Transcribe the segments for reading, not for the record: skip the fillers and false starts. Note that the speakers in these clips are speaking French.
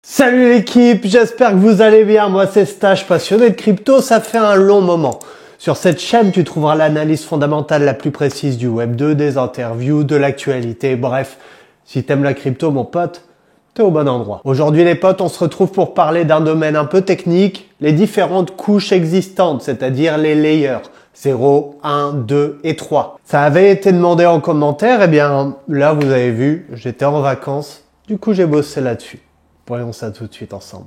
Salut l'équipe, j'espère que vous allez bien. Moi c'est Stache, passionné de crypto, ça fait un long moment. Sur cette chaîne, tu trouveras l'analyse fondamentale la plus précise du Web 2, des interviews, de l'actualité, bref. Si t'aimes la crypto, mon pote, t'es au bon endroit. Aujourd'hui les potes, on se retrouve pour parler d'un domaine un peu technique, les différentes couches existantes, c'est-à-dire les layers. 0, 1, 2 et 3. Ça avait été demandé en commentaire, et bien là vous avez vu, j'étais en vacances, du coup j'ai bossé là-dessus. Voyons ça tout de suite ensemble.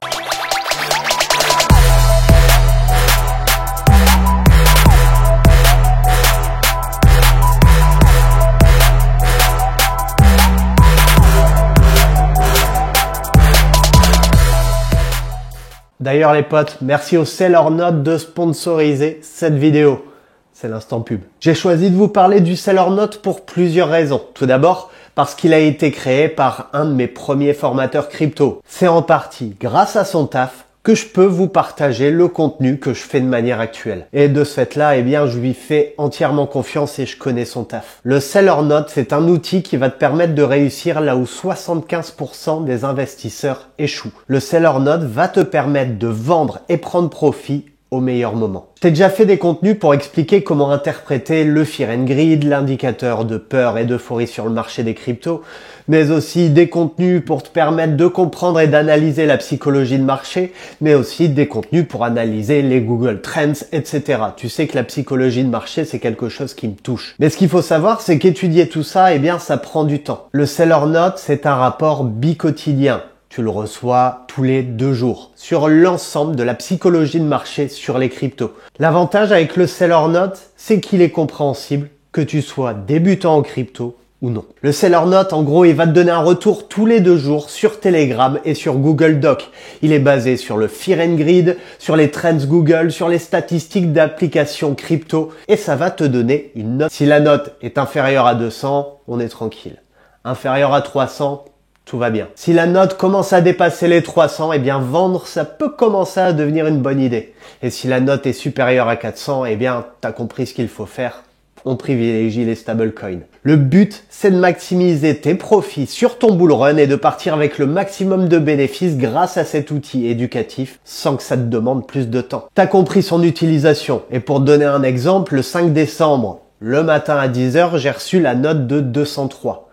D'ailleurs les potes, merci au Sellernote de sponsoriser cette vidéo. C'est l'instant pub. J'ai choisi de vous parler du Sellernote pour plusieurs raisons. Tout d'abord, parce qu'il a été créé par un de mes premiers formateurs crypto. C'est en partie grâce à son taf que je peux vous partager le contenu que je fais de manière actuelle. Et de ce fait-là, eh bien, je lui fais entièrement confiance et je connais son taf. Le Sellernote, c'est un outil qui va te permettre de réussir là où 75% des investisseurs échouent. Le Sellernote va te permettre de vendre et prendre profit au meilleur moment. Je t'ai déjà fait des contenus pour expliquer comment interpréter le Fear and Greed, l'indicateur de peur et d'euphorie sur le marché des cryptos, mais aussi des contenus pour te permettre de comprendre et d'analyser la psychologie de marché, mais aussi des contenus pour analyser les Google Trends, etc. Tu sais que la psychologie de marché, c'est quelque chose qui me touche. Mais ce qu'il faut savoir, c'est qu'étudier tout ça, eh bien, ça prend du temps. Le Sellernote, c'est un rapport bi-quotidien. Tu le reçois tous les 2 jours sur l'ensemble de la psychologie de marché sur les cryptos. L'avantage avec le Sellernote, c'est qu'il est compréhensible que tu sois débutant en crypto ou non. Le Sellernote, en gros, il va te donner un retour tous les 2 jours sur Telegram et sur Google Doc. Il est basé sur le Fear and Greed, sur les trends Google, sur les statistiques d'applications crypto et ça va te donner une note. Si la note est inférieure à 200, on est tranquille. Inférieure à 300, tout va bien. Si la note commence à dépasser les 300, eh bien vendre, ça peut commencer à devenir une bonne idée. Et si la note est supérieure à 400, eh bien t'as compris ce qu'il faut faire. On privilégie les stablecoins. Le but, c'est de maximiser tes profits sur ton bull run et de partir avec le maximum de bénéfices grâce à cet outil éducatif sans que ça te demande plus de temps. T'as compris son utilisation. Et pour te donner un exemple, le 5 décembre, le matin à 10h, j'ai reçu la note de 203.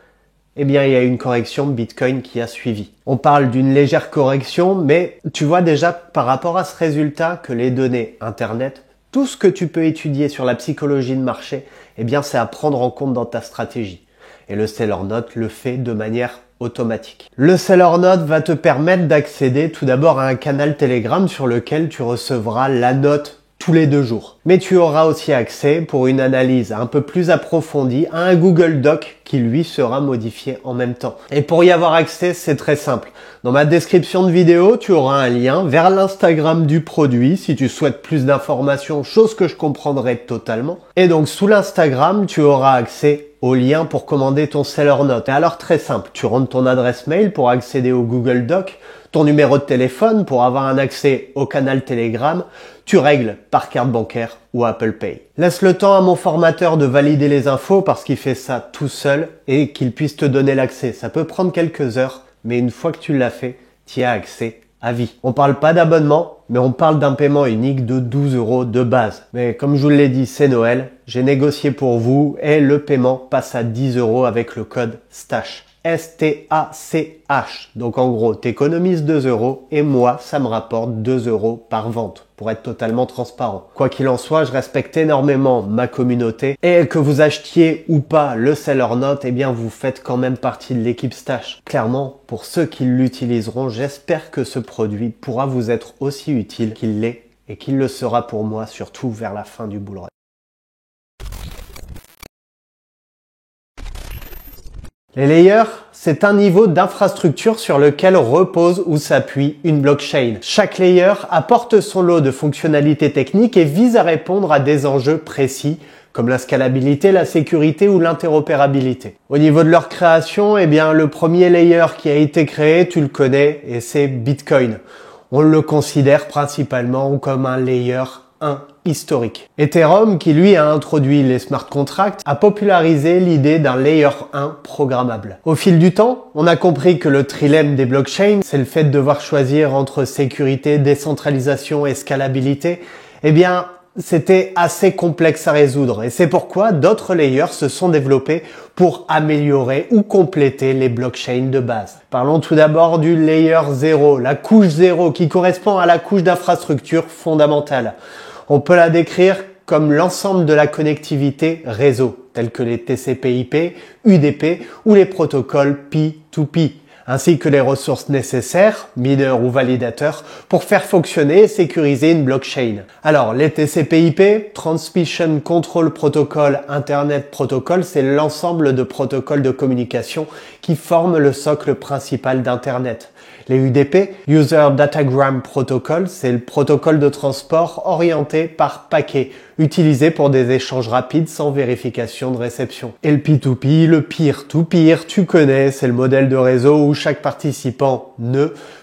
Eh bien, il y a une correction Bitcoin qui a suivi. On parle d'une légère correction, mais tu vois déjà par rapport à ce résultat que les données Internet, tout ce que tu peux étudier sur la psychologie de marché, eh bien, c'est à prendre en compte dans ta stratégie. Et le Sellernote le fait de manière automatique. Le Sellernote va te permettre d'accéder tout d'abord à un canal Telegram sur lequel tu recevras la note tous les 2 jours. Mais tu auras aussi accès pour une analyse un peu plus approfondie à un Google Doc qui lui sera modifié en même temps. Et pour y avoir accès, c'est très simple. Dans ma description de vidéo, tu auras un lien vers l'Instagram du produit si tu souhaites plus d'informations, chose que je comprendrai totalement. Et donc sous l'Instagram, tu auras accès au lien pour commander ton Sellernote. Et alors très simple, tu rentres ton adresse mail pour accéder au Google Doc, ton numéro de téléphone pour avoir un accès au canal Telegram, tu règles par carte bancaire ou Apple Pay. Laisse le temps à mon formateur de valider les infos parce qu'il fait ça tout seul et qu'il puisse te donner l'accès. Ça peut prendre quelques heures, mais une fois que tu l'as fait, tu y as accès à vie. On parle pas d'abonnement, mais on parle d'un paiement unique de 12 € de base. Mais comme je vous l'ai dit, c'est Noël, j'ai négocié pour vous et le paiement passe à 10 € avec le code STACH. S-T-A-C-H. Donc en gros, t'économises 2 € et moi, ça me rapporte 2 € par vente, pour être totalement transparent. Quoi qu'il en soit, je respecte énormément ma communauté et que vous achetiez ou pas le Sellernote, eh bien vous faites quand même partie de l'équipe Stache. Clairement, pour ceux qui l'utiliseront, j'espère que ce produit pourra vous être aussi utile qu'il l'est et qu'il le sera pour moi, surtout vers la fin du bull run. Les layers, c'est un niveau d'infrastructure sur lequel repose ou s'appuie une blockchain. Chaque layer apporte son lot de fonctionnalités techniques et vise à répondre à des enjeux précis comme la scalabilité, la sécurité ou l'interopérabilité. Au niveau de leur création, eh bien, le premier layer qui a été créé, tu le connais, et c'est Bitcoin. On le considère principalement comme un layer 1 historique. Ethereum, qui lui a introduit les smart contracts, a popularisé l'idée d'un layer 1 programmable. Au fil du temps, on a compris que le trilemme des blockchains, c'est le fait de devoir choisir entre sécurité, décentralisation et scalabilité. Eh bien, c'était assez complexe à résoudre et c'est pourquoi d'autres layers se sont développés pour améliorer ou compléter les blockchains de base. Parlons tout d'abord du layer 0, la couche 0 qui correspond à la couche d'infrastructure fondamentale. On peut la décrire comme l'ensemble de la connectivité réseau, tels que les TCP/IP, UDP ou les protocoles P2P, ainsi que les ressources nécessaires, mineurs ou validateurs, pour faire fonctionner et sécuriser une blockchain. Alors, les TCP/IP, Transmission Control Protocol, Internet Protocol, c'est l'ensemble de protocoles de communication qui forment le socle principal d'Internet. Les UDP, User Datagram Protocol, c'est le protocole de transport orienté par paquet, utilisé pour des échanges rapides sans vérification de réception. Et le P2P, le peer-to-peer, tu connais, c'est le modèle de réseau où chaque participant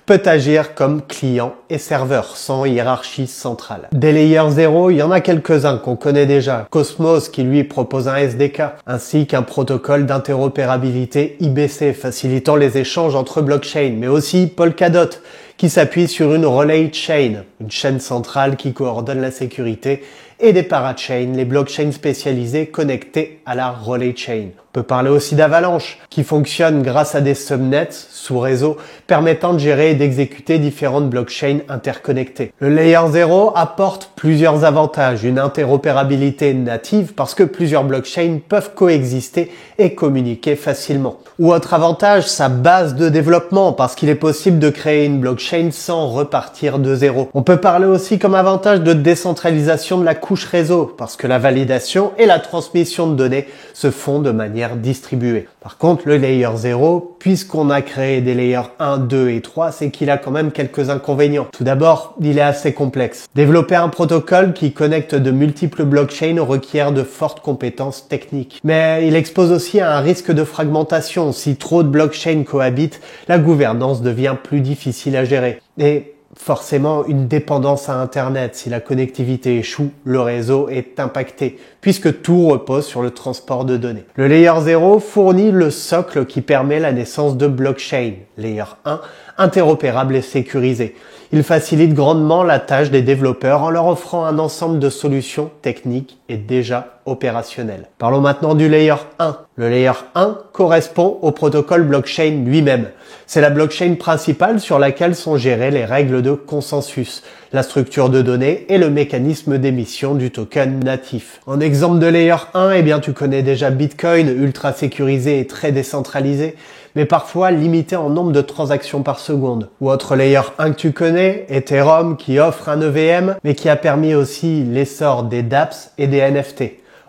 peut agir comme client et serveur, sans hiérarchie centrale. Des layers 0, il y en a quelques-uns qu'on connaît déjà. Cosmos, qui lui propose un SDK, ainsi qu'un protocole d'interopérabilité IBC, facilitant les échanges entre blockchains, mais aussi Polkadot, qui s'appuie sur une relay chain, une chaîne centrale qui coordonne la sécurité, et des parachains, les blockchains spécialisées connectées à la relay chain. On peut parler aussi d'Avalanche, qui fonctionne grâce à des subnets sous réseau, permettant de gérer et d'exécuter différentes blockchains interconnectées. Le Layer 0 apporte plusieurs avantages, une interopérabilité native, parce que plusieurs blockchains peuvent coexister et communiquer facilement. Ou autre avantage, sa base de développement, parce qu'il est possible de créer une blockchain sans repartir de zéro. On peut parler aussi comme avantage de décentralisation de la couche réseau, parce que la validation et la transmission de données se font de manière distribuée. Par contre, le Layer 0, puisqu'on a créé des layers 1, 2 et 3, c'est qu'il a quand même quelques inconvénients. Tout d'abord, il est assez complexe. Développer un protocole qui connecte de multiples blockchains requiert de fortes compétences techniques. Mais il expose aussi à un risque de fragmentation. Si trop de blockchains cohabitent, la gouvernance devient plus difficile à gérer. Et forcément une dépendance à Internet. Si la connectivité échoue, le réseau est impacté, puisque tout repose sur le transport de données. Le Layer 0 fournit le socle qui permet la naissance de blockchain. Layer 1, interopérable et sécurisé. Il facilite grandement la tâche des développeurs en leur offrant un ensemble de solutions techniques et déjà opérationnelles. Parlons maintenant du Layer 1. Le Layer 1 correspond au protocole blockchain lui-même. C'est la blockchain principale sur laquelle sont gérées les règles de consensus, la structure de données et le mécanisme d'émission du token natif. En exemple de Layer 1, eh bien tu connais déjà Bitcoin, ultra sécurisé et très décentralisé, mais parfois limité en nombre de transactions par seconde. Ou autre Layer 1 que tu connais, Ethereum, qui offre un EVM, mais qui a permis aussi l'essor des dApps et des NFT.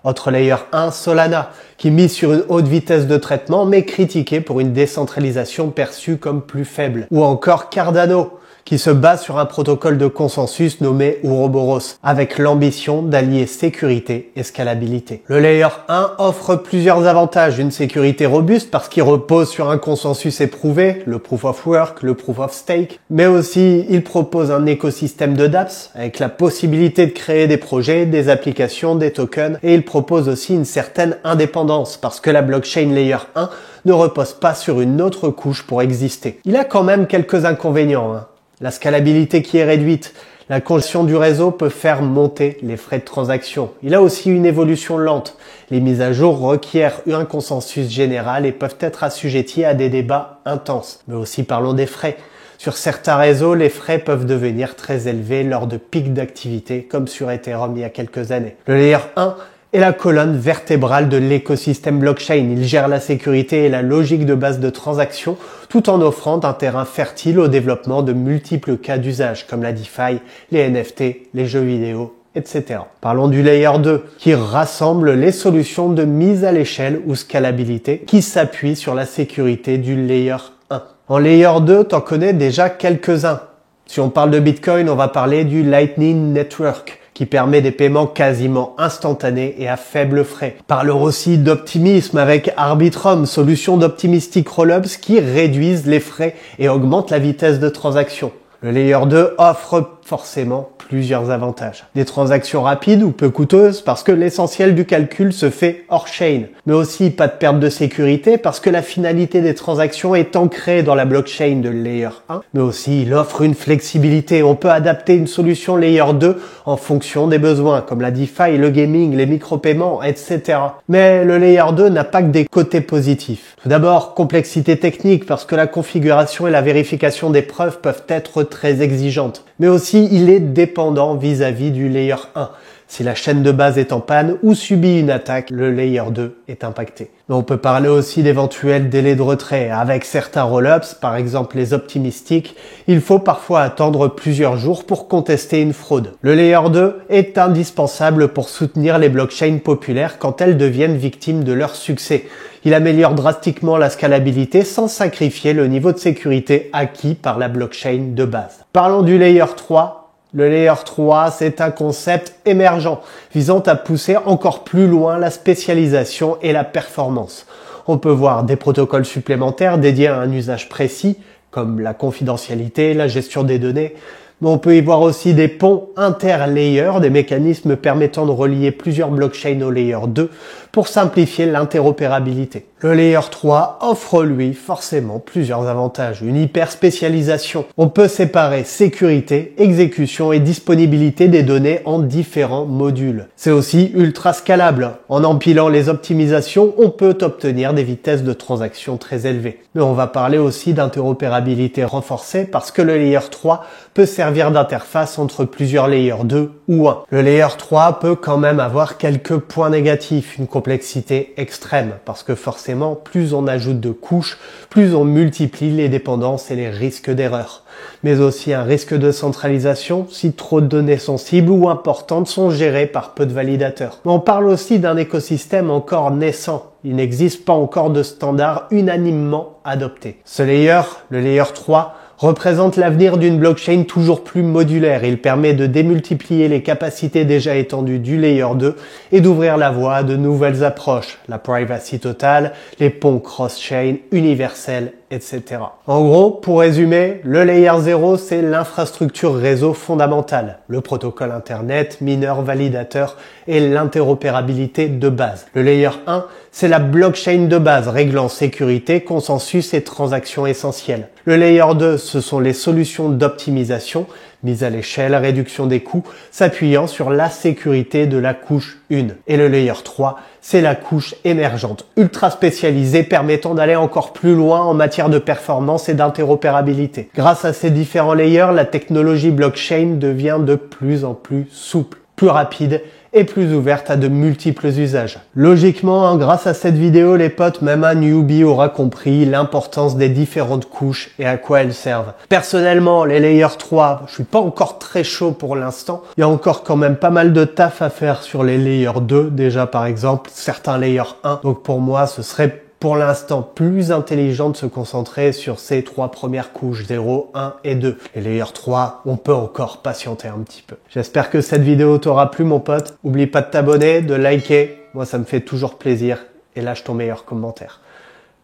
Autre Layer 1, Solana, qui mise sur une haute vitesse de traitement, mais critiqué pour une décentralisation perçue comme plus faible. Ou encore Cardano, qui se base sur un protocole de consensus nommé Ouroboros, avec l'ambition d'allier sécurité et scalabilité. Le Layer 1 offre plusieurs avantages, une sécurité robuste parce qu'il repose sur un consensus éprouvé, le Proof of Work, le Proof of Stake, mais aussi il propose un écosystème de dApps avec la possibilité de créer des projets, des applications, des tokens, et il propose aussi une certaine indépendance parce que la blockchain Layer 1 ne repose pas sur une autre couche pour exister. Il a quand même quelques inconvénients, La scalabilité qui est réduite, la congestion du réseau peut faire monter les frais de transaction. Il a aussi une évolution lente. Les mises à jour requièrent un consensus général et peuvent être assujetties à des débats intenses. Mais aussi parlons des frais. Sur certains réseaux, les frais peuvent devenir très élevés lors de pics d'activité, comme sur Ethereum il y a quelques années. Le Layer 1 est la colonne vertébrale de l'écosystème blockchain. Il gère la sécurité et la logique de base de transaction tout en offrant un terrain fertile au développement de multiples cas d'usage comme la DeFi, les NFT, les jeux vidéo, etc. Parlons du Layer 2 qui rassemble les solutions de mise à l'échelle ou scalabilité qui s'appuient sur la sécurité du Layer 1. En Layer 2, t'en connais déjà quelques-uns. Si on parle de Bitcoin, on va parler du Lightning Network, qui permet des paiements quasiment instantanés et à faible frais. Parlons aussi d'optimisme avec Arbitrum, solution d'optimistic rollups qui réduisent les frais et augmentent la vitesse de transaction. Le Layer 2 offre forcément plusieurs avantages. Des transactions rapides ou peu coûteuses parce que l'essentiel du calcul se fait hors chain, mais aussi pas de perte de sécurité parce que la finalité des transactions est ancrée dans la blockchain de Layer 1, mais aussi il offre une flexibilité. On peut adapter une solution Layer 2 en fonction des besoins, comme la DeFi, le gaming, les micro-paiements, etc. Mais le Layer 2 n'a pas que des côtés positifs. Tout d'abord, complexité technique parce que la configuration et la vérification des preuves peuvent être très exigeantes. Mais aussi, il est dépendant vis-à-vis du Layer 1. Si la chaîne de base est en panne ou subit une attaque, le Layer 2 est impacté. Mais on peut parler aussi d'éventuels délais de retrait. Avec certains rollups, par exemple les optimistiques, il faut parfois attendre plusieurs jours pour contester une fraude. Le Layer 2 est indispensable pour soutenir les blockchains populaires quand elles deviennent victimes de leur succès. Il améliore drastiquement la scalabilité sans sacrifier le niveau de sécurité acquis par la blockchain de base. Parlons du Layer 3. Le Layer 3, c'est un concept émergent visant à pousser encore plus loin la spécialisation et la performance. On peut voir des protocoles supplémentaires dédiés à un usage précis, comme la confidentialité, la gestion des données, mais on peut y voir aussi des ponts inter-layers, des mécanismes permettant de relier plusieurs blockchains au Layer 2 pour simplifier l'interopérabilité. Le Layer 3 offre lui forcément plusieurs avantages. Une hyper spécialisation. On peut séparer sécurité, exécution et disponibilité des données en différents modules. C'est aussi ultra scalable. En empilant les optimisations, on peut obtenir des vitesses de transaction très élevées. Mais on va parler aussi d'interopérabilité renforcée parce que le Layer 3 peut servir d'interface entre plusieurs Layer 2 ou 1. Le Layer 3 peut quand même avoir quelques points négatifs, une complexité extrême parce que forcément plus on ajoute de couches, plus on multiplie les dépendances et les risques d'erreur. Mais aussi un risque de centralisation si trop de données sensibles ou importantes sont gérées par peu de validateurs. Mais on parle aussi d'un écosystème encore naissant. Il n'existe pas encore de standard unanimement adopté. Ce layer, le Layer 3, représente l'avenir d'une blockchain toujours plus modulaire. Il permet de démultiplier les capacités déjà étendues du Layer 2 et d'ouvrir la voie à de nouvelles approches, la privacy totale, les ponts cross-chain, universels, etc. En gros, pour résumer, le Layer 0, c'est l'infrastructure réseau fondamentale, le protocole Internet, mineur, validateur et l'interopérabilité de base. Le Layer 1, c'est la blockchain de base réglant sécurité, consensus et transactions essentielles. Le Layer 2, ce sont les solutions d'optimisation, mise à l'échelle, réduction des coûts, s'appuyant sur la sécurité de la couche 1. Et le Layer 3, c'est la couche émergente, ultra spécialisée, permettant d'aller encore plus loin en matière de performance et d'interopérabilité. Grâce à ces différents layers, la technologie blockchain devient de plus en plus souple, plus rapide et plus ouverte à de multiples usages. Logiquement, grâce à cette vidéo, les potes, même un newbie aura compris l'importance des différentes couches et à quoi elles servent. Personnellement, les Layer 3, je suis pas encore très chaud pour l'instant. Il y a encore quand même pas mal de taf à faire sur les Layer 2, déjà par exemple, certains Layer 1. Donc pour moi, ce serait pour l'instant plus intelligent de se concentrer sur ces trois premières couches, 0, 1 et 2. Les Layer 3, on peut encore patienter un petit peu. J'espère que cette vidéo t'aura plu mon pote. Oublie pas de t'abonner, de liker. Moi ça me fait toujours plaisir. Et lâche ton meilleur commentaire.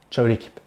Ciao l'équipe.